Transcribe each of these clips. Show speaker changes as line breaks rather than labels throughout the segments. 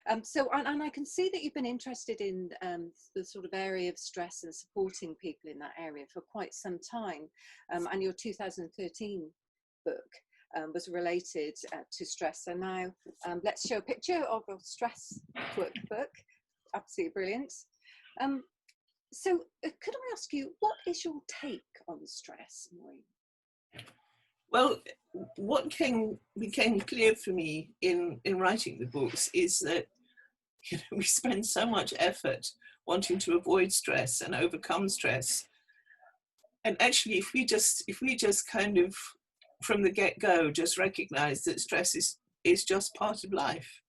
And I can see that you've been interested in the sort of area of stress and supporting people in that area for quite some time. And your 2013 book was related to stress. So now let's show a picture of your stress workbook. Absolutely brilliant. So could I ask you, what is your take on stress, Maureen?
Well, what became clear for me in writing the books is that, you know, we spend so much effort wanting to avoid stress and overcome stress. And actually, if we just kind of from the get-go just recognize that stress is just part of life.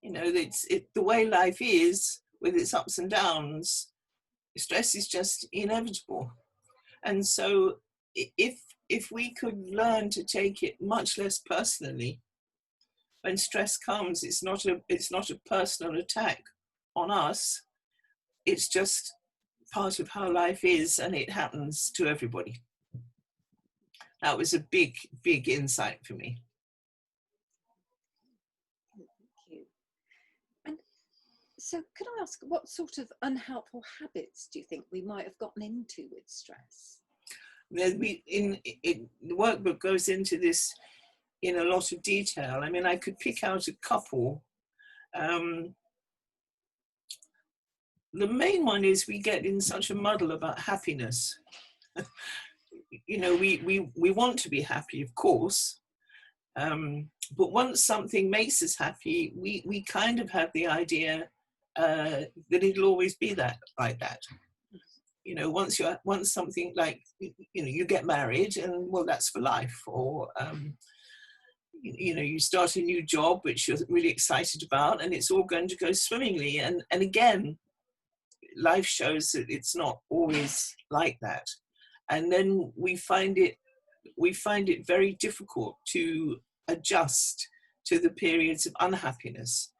You know, it's the way life is with its ups and downs. Stress is just inevitable. And so if we could learn to take it much less personally, when stress comes, it's not a personal attack on us. It's just part of how life is, and it happens to everybody. That was a big insight for me.
Thank you. And so could I ask, what sort of unhelpful habits do you think we might have gotten into with stress?
The workbook goes into this in a lot of detail. I mean, I could pick out a couple. The main one is we get in such a muddle about happiness. You know, we want to be happy, of course, but once something makes us happy, we kind of have the idea that it'll always be like that. You know, once something like, you know, you get married and, well, that's for life. Or, you know, you start a new job, which you're really excited about, and it's all going to go swimmingly. And again, life shows that it's not always like that. And then we find it very difficult to adjust to the periods of unhappiness.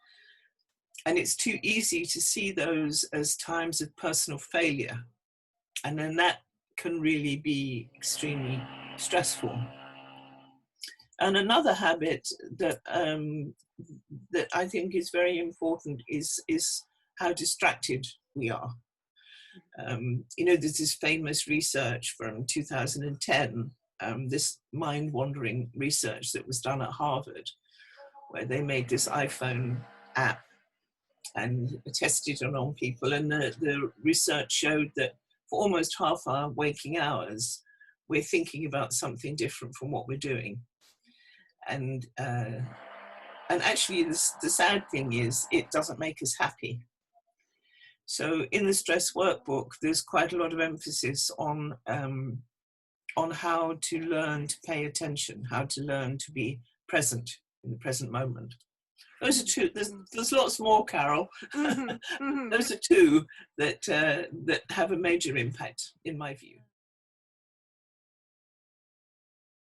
And it's too easy to see those as times of personal failure. And then that can really be extremely stressful. And another habit that that I think is very important is how distracted we are. You know, there's this famous research from 2010, this mind-wandering research that was done at Harvard, where they made this iPhone app and tested it on people. And the research showed that for almost half our waking hours, we're thinking about something different from what we're doing. And actually, the sad thing is, it doesn't make us happy. So in the stress workbook, there's quite a lot of emphasis on how to learn to pay attention, how to learn to be present in the present moment. Those are two. There's lots more, Carol. Those are two that have a major impact, in my view.